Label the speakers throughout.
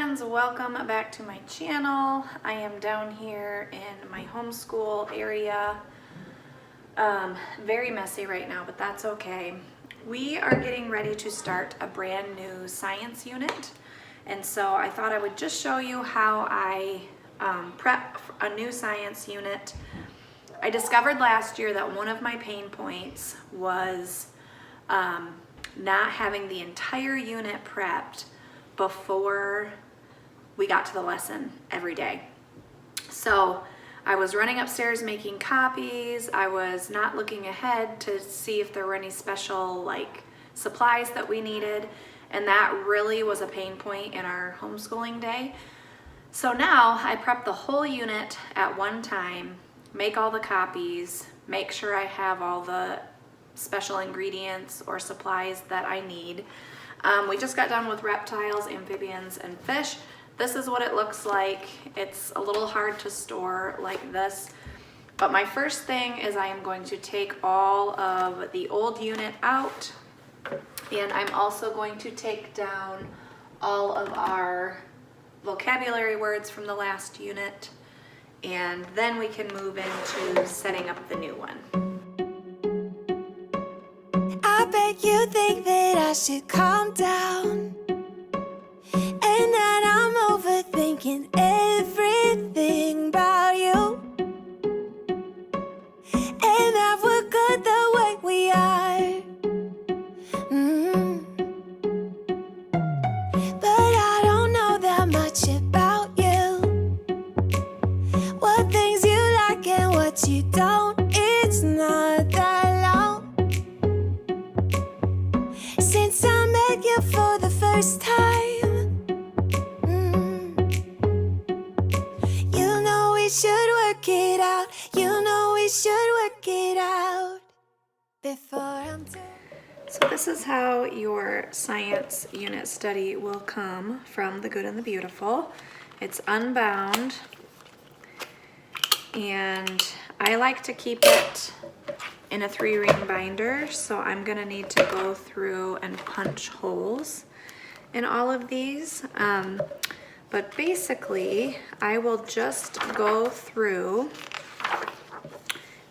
Speaker 1: friends, welcome back to my channel. I am down here in my homeschool area. Very messy right now, but that's okay. We are getting ready to start a brand new science unit, and so I thought I would just show you how I prep a new science unit. I discovered last year that one of my pain points was not having the entire unit prepped before we got to the lesson every day. So I was running upstairs making copies. I was not looking ahead to see if there were any special supplies that we needed, and that really was a pain point in our homeschooling day. So now I prep the whole unit at one time, make all the copies, make sure I have all the special ingredients or supplies that I need. We just got done with reptiles, amphibians, and fish. This is what it looks like. It's a little hard to store like this, but my first thing is I am going to take all of the old unit out, and I'm also going to take down all of our vocabulary words from the last unit, and then we can move into setting up the new one.
Speaker 2: I bet you think that I should calm down, and that I'm overthinking everything about you, and that we're good the way we are. But I don't know that much about you, what things you like and what you don't. It's not that long since I met you for the first time. You know we should work it out. You know we should work it out before I'm too.
Speaker 1: So this is how your science unit study will come from The Good and the Beautiful. It's unbound, and I like to keep it in a 3-ring binder, so I'm gonna need to go through and punch holes in all of these. But basically, I will just go through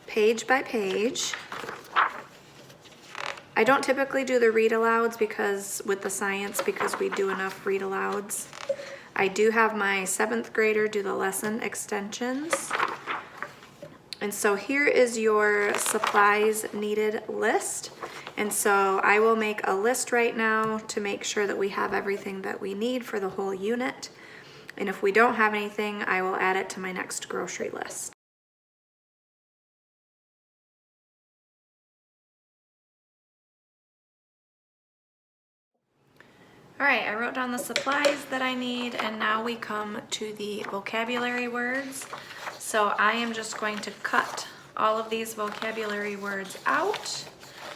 Speaker 1: page by page. I don't typically do the read alouds because we do enough read alouds. I do have my 7th grader do the lesson extensions. And so here is your supplies needed list. And so I will make a list right now to make sure that we have everything that we need for the whole unit. And if we don't have anything, I will add it to my next grocery list. All right, I wrote down the supplies that I need, and now we come to the vocabulary words. So I am just going to cut all of these vocabulary words out.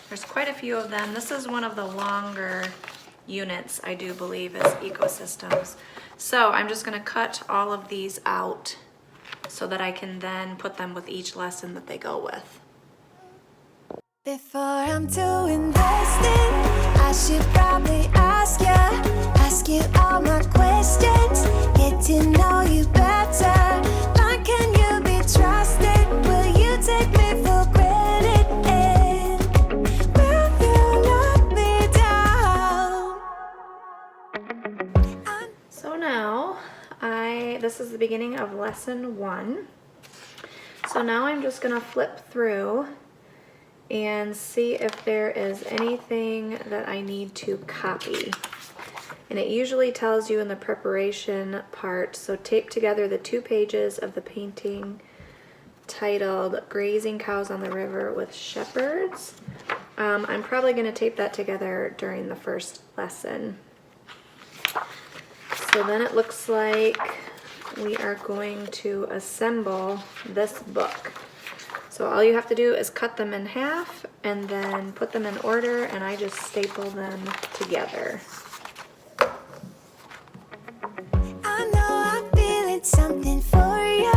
Speaker 1: There's quite a few of them. This is one of the longer units, I do believe, is ecosystems. So I'm just gonna cut all of these out so that I can then put them with each lesson that they go with.
Speaker 2: Before I'm too invested, I should probably ask you all my questions, get to know you better. Why can you be trusted? Will you take me for granted? And will you knock me down?
Speaker 1: So now, this is the beginning of lesson 1. So now I'm just gonna flip through and see if there is anything that I need to copy. And it usually tells you in the preparation part, so tape together the 2 pages of the painting titled Grazing Cows on the River with Shepherds. I'm probably gonna tape that together during the first lesson. So then it looks like we are going to assemble this book. So all you have to do is cut them in half and then put them in order, and I just staple them together.
Speaker 2: I know I'm feeling something for you.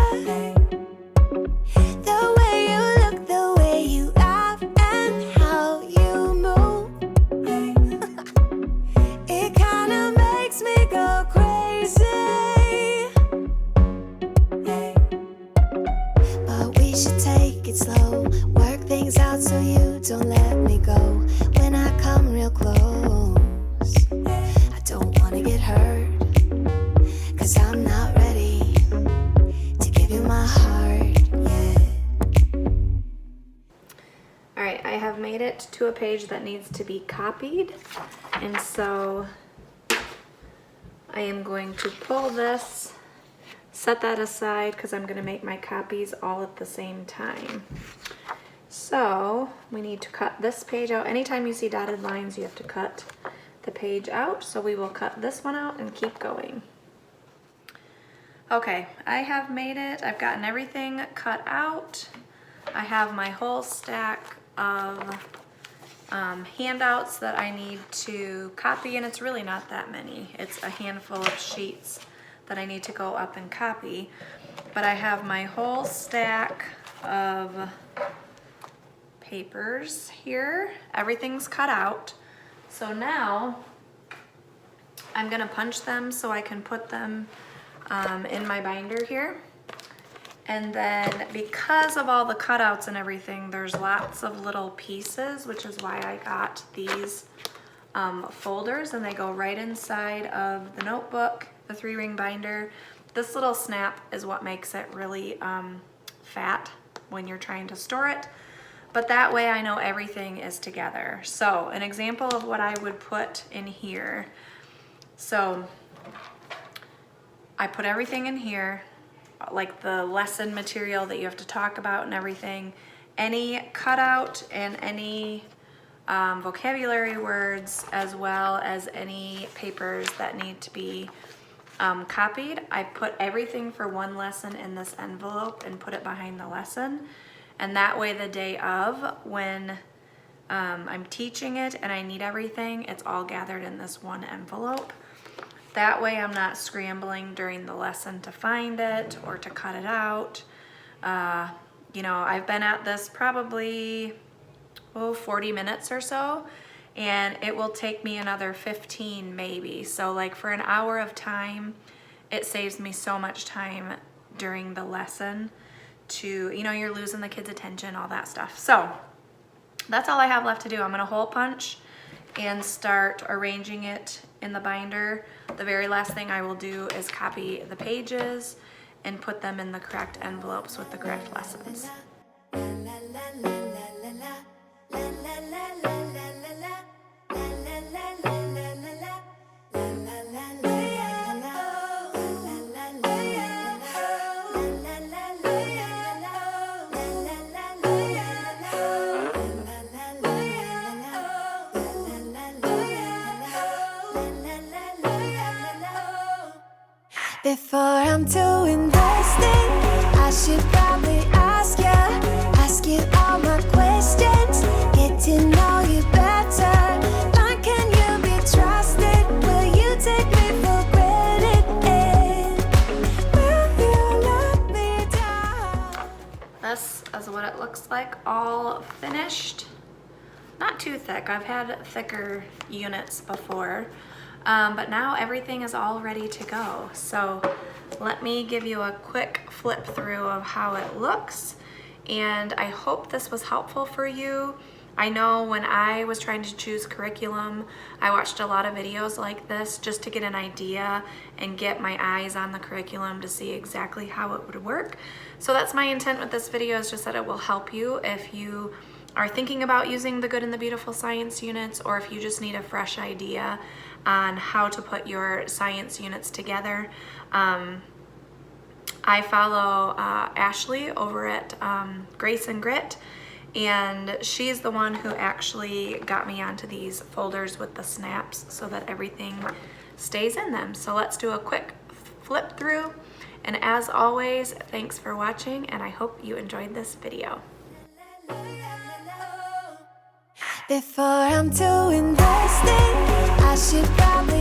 Speaker 2: The way you look, the way you laugh, and how you move. It kinda makes me go crazy. so you don't let me go. When I come real close, I don't wanna get hurt, 'cause I'm not ready to give you my heart yet.
Speaker 1: Alright, I have made it to a page that needs to be copied, and so I am going to pull this, set that aside because I'm going to make my copies all at the same time. So we need to cut this page out. Anytime you see dotted lines, you have to cut the page out. So we will cut this one out and keep going. Okay, I have made it. I've gotten everything cut out. I have my whole stack of handouts that I need to copy, and it's really not that many. It's a handful of sheets that I need to go up and copy. But I have my whole stack of papers here. Everything's cut out. So now I'm gonna punch them so I can put them in my binder here. And then because of all the cutouts and everything, there's lots of little pieces, which is why I got these folders, and they go right inside of the notebook, the 3-ring binder. This little snap is what makes it really fat when you're trying to store it. But that way I know everything is together. So an example of what I would put in here. So I put everything in here, like the lesson material that you have to talk about and everything, any cutout and any vocabulary words, as well as any papers that need to be copied. I put everything for one lesson in this envelope and put it behind the lesson. And that way the day of, when I'm teaching it and I need everything, it's all gathered in this one envelope. That way I'm not scrambling during the lesson to find it or to cut it out. You know, I've been at this probably 40 minutes or so, and it will take me another 15 maybe. So like for an hour of time, it saves me so much time during the lesson to, you know, you're losing the kids' attention, all that stuff. So that's all I have left to do. I'm gonna hole punch and start arranging it in the binder. The very last thing I will do is copy the pages and put them in the correct envelopes with the correct lessons.
Speaker 2: Before I'm too invested, I should probably ask you all my questions, get to know you better. Like, can you be trusted? Will you take me for granted? Will you let me down?
Speaker 1: This is what it looks like, all finished. Not too thick. I've had thicker units before. But now everything is all ready to go. So let me give you a quick flip through of how it looks. And I hope this was helpful for you. I know when I was trying to choose curriculum, I watched a lot of videos like this just to get an idea and get my eyes on the curriculum to see exactly how it would work. So that's my intent with this video, is just that it will help you if you are thinking about using the Good and the Beautiful science units, or if you just need a fresh idea on how to put your science units together. I follow Ashley over at Grace and Grit, and she's the one who actually got me onto these folders with the snaps so that everything stays in them. So let's do a quick flip through, and as always, thanks for watching, and I hope you enjoyed this video.
Speaker 2: Before I'm too invested, I should probably